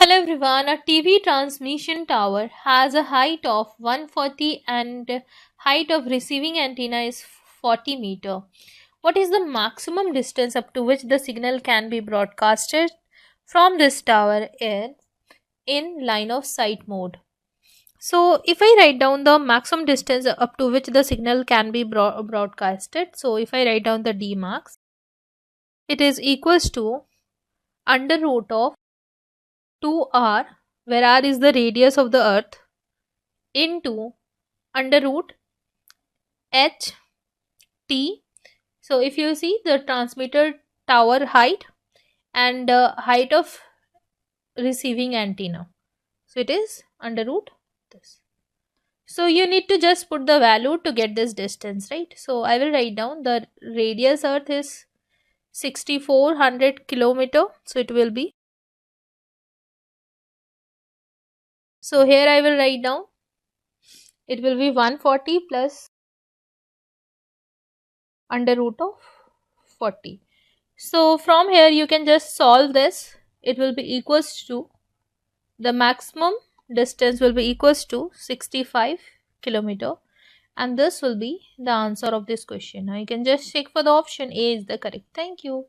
Hello everyone. A TV transmission tower has a height of 140 and height of receiving antenna is 40 meter. What is the maximum distance up to which the signal can be broadcasted from this tower in line of sight mode? So if I write down the maximum distance up to which the signal can be broadcasted, so if I write down the D max, it is equals to under root of 2r, where r is the radius of the earth, into under root h t. So if you see the transmitter tower height and height of receiving antenna, so it is under root this. So you need to just put the value to get this distance, right? So I will write down the radius earth is 6400 kilometer, so it will be, so here I will write down it will be 140 plus under root of 40. So from here you can just solve this. It will be equals to, the maximum distance will be equals to 65 kilometer, and this will be the answer of this question. Now you can just check for the option A is the correct. Thank you.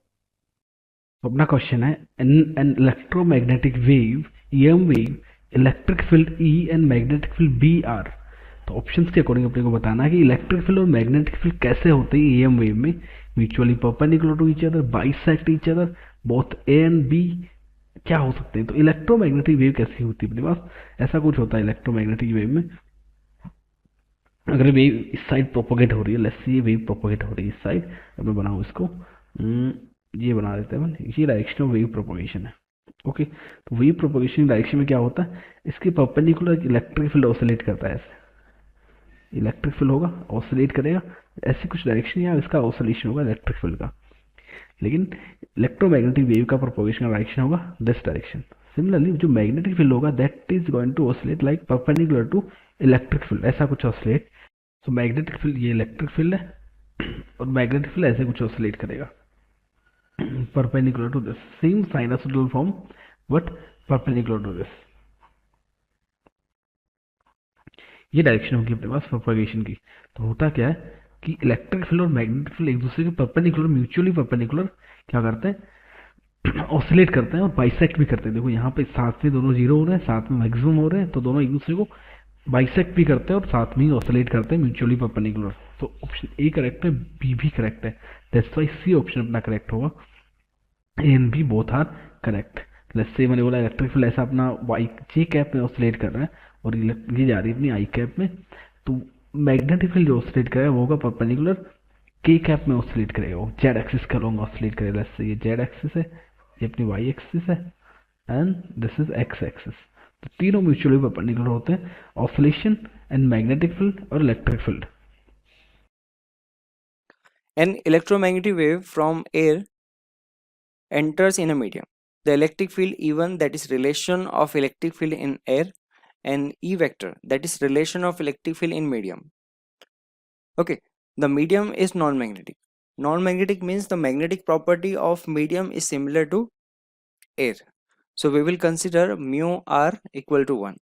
तो अपना question है an electromagnetic wave EM wave electric field E and magnetic field B are. तो options के according अपने को बताना है कि इलेक्ट्रिक फील्ड और मैग्नेटिक फील्ड कैसे होते हैं ईएम वेव में, mutually perpendicular to each other, bisect each other, both A and B क्या हो सकते हैं। तो इलेक्ट्रोमैग्नेटिक वेव कैसी होती है अपने पास, ऐसा कुछ होता है इलेक्ट्रोमैग्नेटिक वेव में। अगर वेव इस साइड प्रोपोगेट हो रही है, लेट्स सी ये वेव प्रोपोगेट हो रही है इस साइड, अब मैं बनाऊँ इसको, ये बना देते हैं, ये डायरेक्शन ऑफ वेव प्रोपोगेशन है। ओके, तो वेव प्रोपोगेशन डायरेक्शन में क्या होता है, इसके परपेंडिकुलर इलेक्ट्रिक फील्ड ऑसिलेट करता है, ऐसे इलेक्ट्रिक फील्ड होगा ऑसिलेट करेगा, ऐसी कुछ डायरेक्शन या इसका ऑसिलेशन होगा इलेक्ट्रिक फील्ड का। लेकिन इलेक्ट्रोमैग्नेटिक वेव का प्रोपोगेशन का डायरेक्शन होगा दिस डायरेक्शन। सिमिलरली जो मैग्नेटिक फील्ड होगा that is going to oscillate like perpendicular to electric field, ऐसा कुछ ऑसिलेट। तो मैग्नेटिक फील्ड ये इलेक्ट्रिक फील्ड है और मैग्नेटिक फील्ड ऐसे कुछ ऑसिलेट करेगा perpendicular to this, same sinusoidal form but perpendicular to this। ये डायरेक्शन होगी अपने पास प्रोपगेशन की। तो होता क्या है कि इलेक्ट्रिक फील्ड और मैग्नेटिक फील्ड एक दूसरे के परपेंडिकुलर, म्यूचुअली परपेंडिकुलर क्या करते हैं, ऑसिलेट करते हैं और बाइसेक्ट भी करते हैं। देखो यहाँ पे साथ में दोनों जीरो हो रहे हैं, साथ में मैक्सिमम हो रहे हैं, तो दोनों एक दूसरे को बाइसेक्ट भी करते हैं और साथ में ही ऑसिलेट करते हैं म्यूचुअली परपेंडिकुलर। तो ऑप्शन ए करेक्ट है, बी भी करेक्ट है, दैट्स वाई सी ऑप्शन अपना करेक्ट होगा। A and B both are correct. Let's say मैंने बोला इलेक्ट्रिक फील्ड ऐसा अपना वाई जे कैप में ऑसिलेट कर रहा है और ये जा रही है अपनी आई कैप में, तो मैग्नेटिक फील्ड जो ऑसिलेट करेगा वो होगा परपेंडिकुलर के कैप में ऑसिलेट करेगा, वो जेड एक्सिस का लॉन्ग ऑसिलेट करेगा। लेट्स से ये जेड एक्सिस है, ये अपनी वाई एक्सिस है and this is x axis. तो तीनों म्यूचुअली परपेंडिकुलर होते हैं, ऑसिलेशन एंड मैग्नेटिक फील्ड और electric field. An electromagnetic wave from air enters in a medium. The electric field E1, that is relation of electric field in air, and E vector, that is relation of electric field in medium. Okay, the medium is non-magnetic. Non-magnetic means the magnetic property of medium is similar to air. So we will consider mu r equal to 1.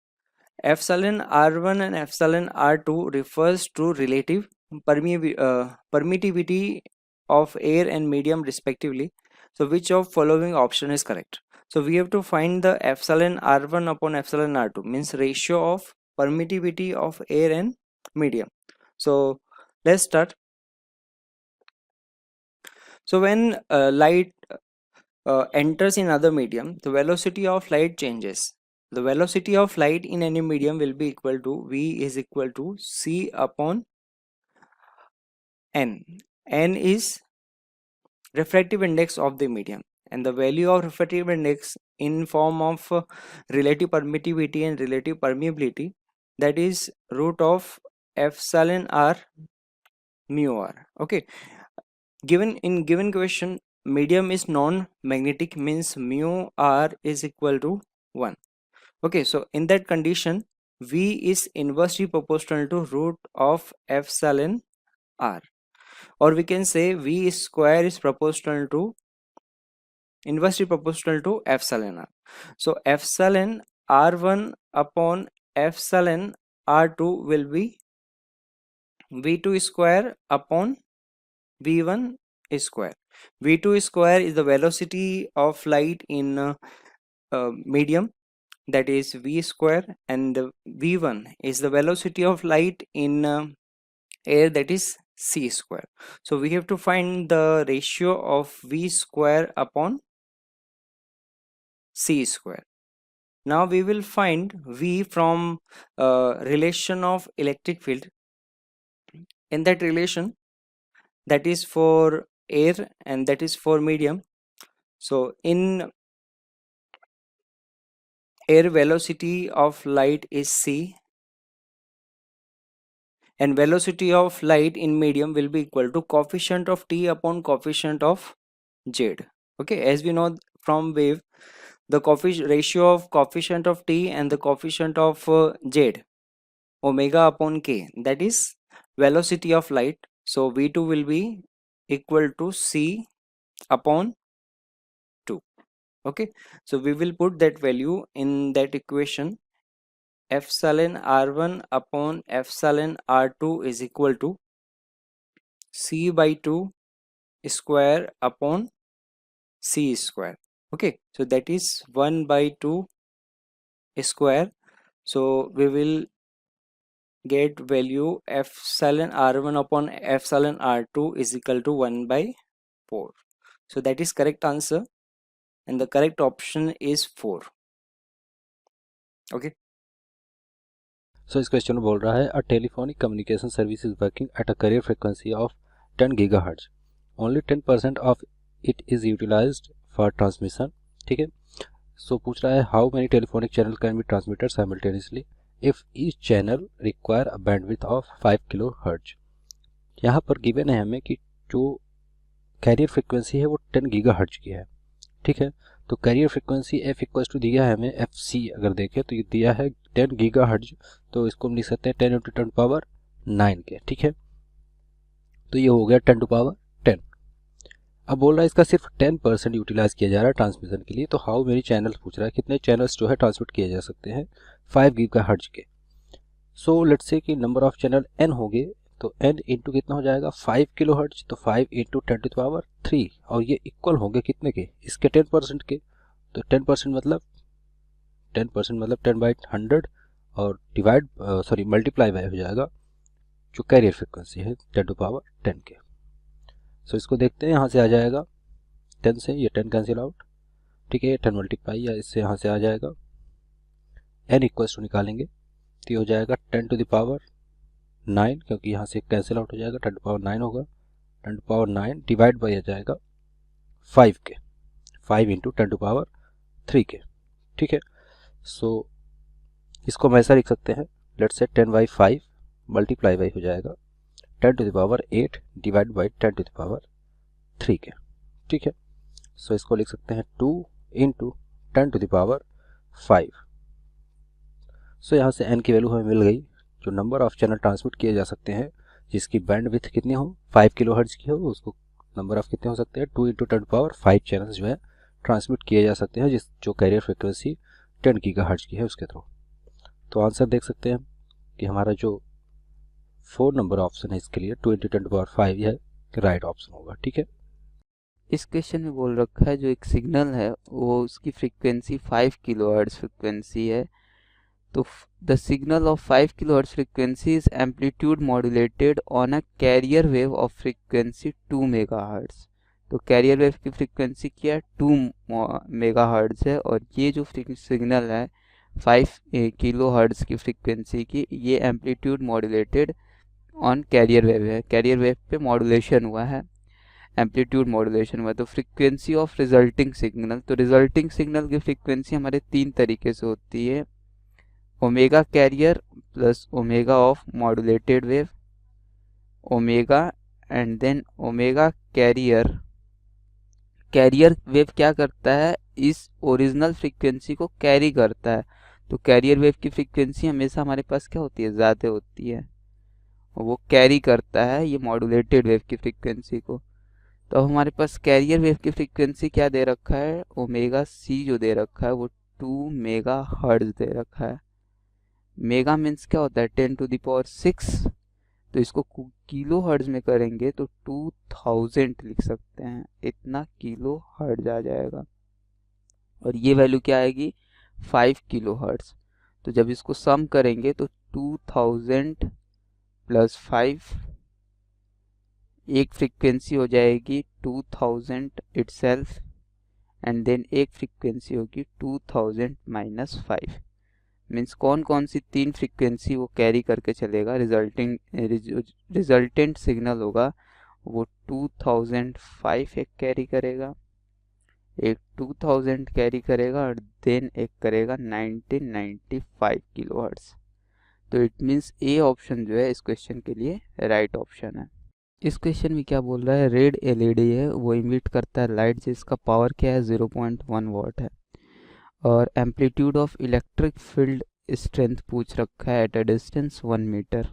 Epsilon r1 and epsilon r2 refers to relative permittivity of air and medium respectively. So which of following option is correct? So we have to find the epsilon r1 upon epsilon r2, means ratio of permittivity of air and medium. So let's start. So when light enters in other medium, the velocity of light changes. The velocity of light in any medium will be equal to V is equal to C upon N. N is refractive index of the medium, and the value of refractive index in form of relative permittivity and relative permeability, that is root of epsilon r mu r. Okay, given question, medium is non-magnetic means mu r is equal to 1. Okay, so in that condition V is inversely proportional to root of epsilon r, or we can say V square is proportional to inversely proportional to epsilon r. So epsilon r1 upon epsilon r2 will be v2 square upon v1 square. v2 square is the velocity of light in medium, that is v square, and v1 is the velocity of light in air, that is c square. So we have to find the ratio of v square upon c square. Now we will find v from relation of electric field. In that relation, that is for air and that is for medium. So in air, velocity of light is c, and velocity of light in medium will be equal to coefficient of t upon coefficient of z. Okay, as we know from wave, the ratio of coefficient of t and the coefficient of z, omega upon k, that is velocity of light. So v2 will be equal to c upon 2. Okay, so we will put that value in that equation. Epsilon r1 upon epsilon r2 is equal to c by 2 square upon c square. Okay, so that is 1 by 2 square. So we will get value epsilon r1 upon epsilon r2 is equal to 1 by 4. So that is correct answer, and the correct option is 4. Okay. So इस question में बोल रहा है a telephonic communication service is working at a carrier frequency of 10 gigahertz, only 10% of it is utilised for transmission. ठीक है, so पूछ रहा है how many telephonic channel can be transmitted simultaneously if each channel require a bandwidth of 5 kilohertz. यहाँ पर given है हमें कि जो कैरियर फ्रिक्वेंसी है वो 10 गीगाहर्ट्ज की है. ठीक है, तो carrier frequency F equals to दिया है हमें एफ सी, अगर देखें तो ये दिया है 10 गीगाहर्ट्ज, तो इसको हम लिख सकते हैं 10 इंटू 10 पावर 9 के. ठीक है, तो ये हो गया 10 टू पावर 10. अब बोल रहा है इसका सिर्फ 10% यूटिलाइज किया जा रहा है ट्रांसमिशन के लिए. तो हाउ मेनी चैनल्स पूछ रहा है, कितने चैनल्स जो है ट्रांसमिट किए जा सकते हैं 5 गीगाहर्ट्ज के. सो लेट्स से कि नंबर ऑफ चैनल n हो गए, तो n इंटू कितना हो जाएगा 5 किलोहर्ट्ज, तो 5 इंटू 10 टू पावर 3, और ये इक्वल होंगे कितने के, इसके 10% के. तो 10% मतलब 10 बाई 100 और डिवाइड मल्टीप्लाई बाय हो जाएगा जो कैरियर फ्रिक्वेंसी है 10 टू पावर 10 के. सो इसको देखते हैं, यहाँ से आ जाएगा 10 से ये 10 कैंसिल आउट. ठीक है, 10 मल्टीप्लाई या इससे यहाँ से आ जाएगा n इक्वल्स टू निकालेंगे तो ये हो जाएगा 10 टू द पावर 9, क्योंकि यहाँ से कैंसिल आउट हो जाएगा, 10 टू पावर 9 होगा. 10 टू पावर 9 डिवाइड बाई आ जाएगा 5 के, 5 इंटू 10 टू पावर 3 के. ठीक है, सो इसको हम ऐसा लिख सकते हैं, let's say 10 by 5 multiply by हो जाएगा 10 to the power 8 divide by 10 to the power 3 के. ठीक है, सो इसको लिख सकते हैं 2 इंटू 10 टू द पावर 5. सो यहाँ से n की वैल्यू हमें मिल गई, जो नंबर ऑफ चैनल ट्रांसमिट किए जा सकते हैं जिसकी बैंडविड्थ कितनी हो 5 किलोहर्ट्ज की हो, उसको नंबर ऑफ कितने हो सकते हैं 2 इंटू 10 पावर 5 चैनल्स जो है ट्रांसमिट किए जा सकते हैं जो कैरियर फ्रिक्वेंसी 10 गीगाहर्ट्ज की है उसके थ्रू. तो आंसर देख सकते हैं कि हमारा जो 4 नंबर ऑप्शन है इसके लिए 2 इंटू 10 पावर 5 यह राइट ऑप्शन होगा. ठीक है, इस क्वेश्चन में बोल रखा है जो एक सिग्नल है वो उसकी फ्रीक्वेंसी 5 किलोहर्ट्ज फ्रीक्वेंसी है. तो the signal of 5 kilohertz frequency is amplitude modulated on a carrier wave of frequency 2 megahertz. तो कैरियर वेव की फ्रीक्वेंसी क्या है 2 मेगाहर्ट्ज है, और ये जो सिग्नल है 5 किलोहर्ट्ज की फ्रीक्वेंसी की, ये amplitude modulated on carrier wave है. कैरियर वेव पे मॉड्यूलेशन हुआ है, एम्पलीट्यूड मॉड्यूलेशन हुआ. तो फ्रीक्वेंसी ऑफ रिजल्टिंग सिग्नल, तो रिजल्टिंग सिग्नल की फ्रीक्वेंसी हमारे 3 तरीके से होती है, omega carrier plus omega of modulated wave, omega and then omega carrier. Carrier wave क्या करता है, इस ओरिजिनल फ्रीक्वेंसी को कैरी करता है. तो कैरियर वेव की फ्रीक्वेंसी हमेशा हमारे पास क्या होती है, ज़्यादा होती है, और वो कैरी करता है ये मॉड्यूलेटेड वेव की फ्रीक्वेंसी को. तो अब हमारे पास कैरियर वेव की फ्रीक्वेंसी क्या दे रखा है, ओमेगा सी जो दे रखा है वो 2 मेगा हर्ट्ज दे रखा है। मेगा मीन्स क्या होता है 10⁶, तो इसको किलो हर्ट्ज में करेंगे तो 2000 लिख सकते हैं, इतना किलो हर्ट्ज आ जाएगा। और ये वैल्यू क्या आएगी 5 किलो हर्ट्ज। तो जब इसको सम करेंगे तो 2000 प्लस 5, एक फ्रीक्वेंसी हो जाएगी 2000 इटसेल्फ, एंड देन एक फ्रीक्वेंसी होगी 2000 माइनस 5। मीन्स कौन कौन सी 3 फ्रीक्वेंसी वो कैरी करके चलेगा, रिजल्टेंट सिग्नल होगा वो 2005 एक कैरी करेगा, एक 2000 कैरी करेगा और देन एक करेगा 1995 किलोहर्ट्ज। तो इट मीन्स ए ऑप्शन जो है इस क्वेश्चन के लिए राइट ऑप्शन है। इस क्वेश्चन में क्या बोल रहा है, रेड एलईडी है वो इमिट करता है लाइट जिसका पावर क्या है 0.1 वाट है, और amplitude of electric field strength पूछ रखा है एट अ डिस्टेंस 1 मीटर।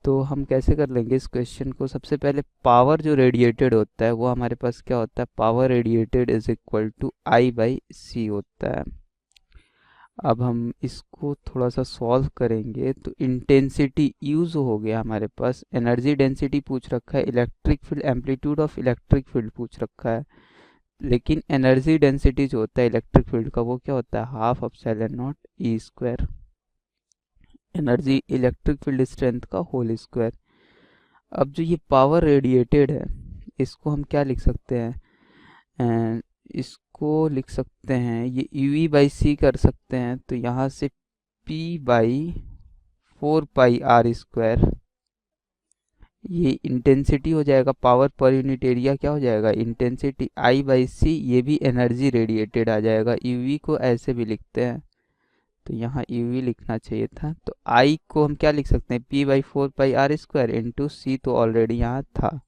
तो हम कैसे कर लेंगे इस क्वेश्चन को, सबसे पहले पावर जो रेडिएटेड होता है वो हमारे पास क्या होता है, power radiated is equal to I/C होता है। अब हम इसको थोड़ा सा सॉल्व करेंगे तो इंटेंसिटी यूज हो गया हमारे पास, एनर्जी डेंसिटी पूछ रखा है, electric field amplitude of electric field पूछ रखा है, लेकिन एनर्जी डेंसिटी जो होता है इलेक्ट्रिक फील्ड का वो क्या होता है 1/2 E², energy electric field strength का होल स्क्वायर। अब जो ये पावर रेडिएटेड है इसको हम क्या लिख सकते हैं, इसको लिख सकते हैं ये UV/C कर सकते हैं, तो यहाँ से P/4πr², ये इंटेंसिटी हो जाएगा, पावर पर यूनिट एरिया क्या हो जाएगा इंटेंसिटी, I/C ये भी एनर्जी रेडिएटेड आ जाएगा। UV को ऐसे भी लिखते हैं तो यहाँ UV लिखना चाहिए था, तो I को हम क्या लिख सकते हैं P/4πr² इंटू C तो ऑलरेडी यहाँ था,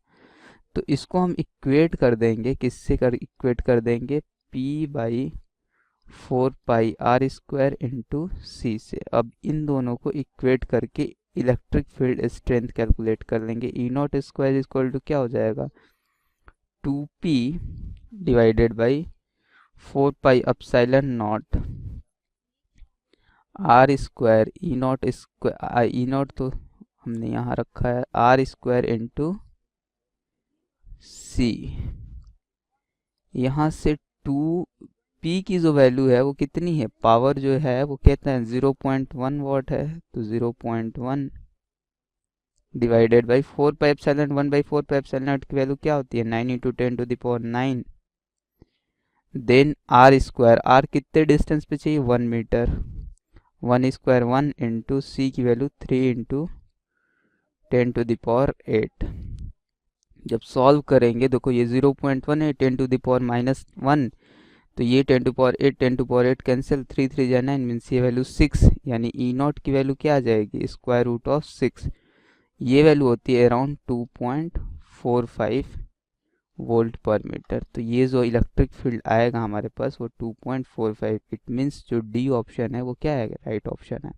तो इसको हम इक्वेट कर देंगे, किससे इक्वेट कर देंगे P/4πr² इंटू C से। अब इन दोनों को इक्वेट करके इलेक्ट्रिक फील्ड स्ट्रेंथ कैलकुलेट कर लेंगे। E0² इक्वल टू क्या हो जाएगा 2P divided by 4πε0 R² E0 तो हमने यहाँ रखा है R² इंटू C। यहाँ से 2P की जो वैल्यू है वो कितनी है, पावर जो है वो कहते हैं 0.1 वाट है, तो 0.1 डिवाइडेड बाई 4πε1/4πε0 की वैल्यू क्या होती है 9 × 10⁹ देन R², R कितने डिस्टेंस पे चाहिए 1 मीटर, 1² 1 इंटू C की वैल्यू 3 × 10⁸। जब सॉल्व करेंगे देखो ये 0.1 है 10⁻⁻1, तो ये 10⁸ कैंसिल, 3 3 जा 9 मीन्स ये वैल्यू 6, यानी E0 की वैल्यू क्या आ जाएगी √6, ये वैल्यू होती है अराउंड 2.45 वोल्ट पर मीटर। तो ये जो इलेक्ट्रिक फील्ड आएगा हमारे पास वो 2.45, इट मीन्स जो डी ऑप्शन है वो क्या है राइट ऑप्शन है।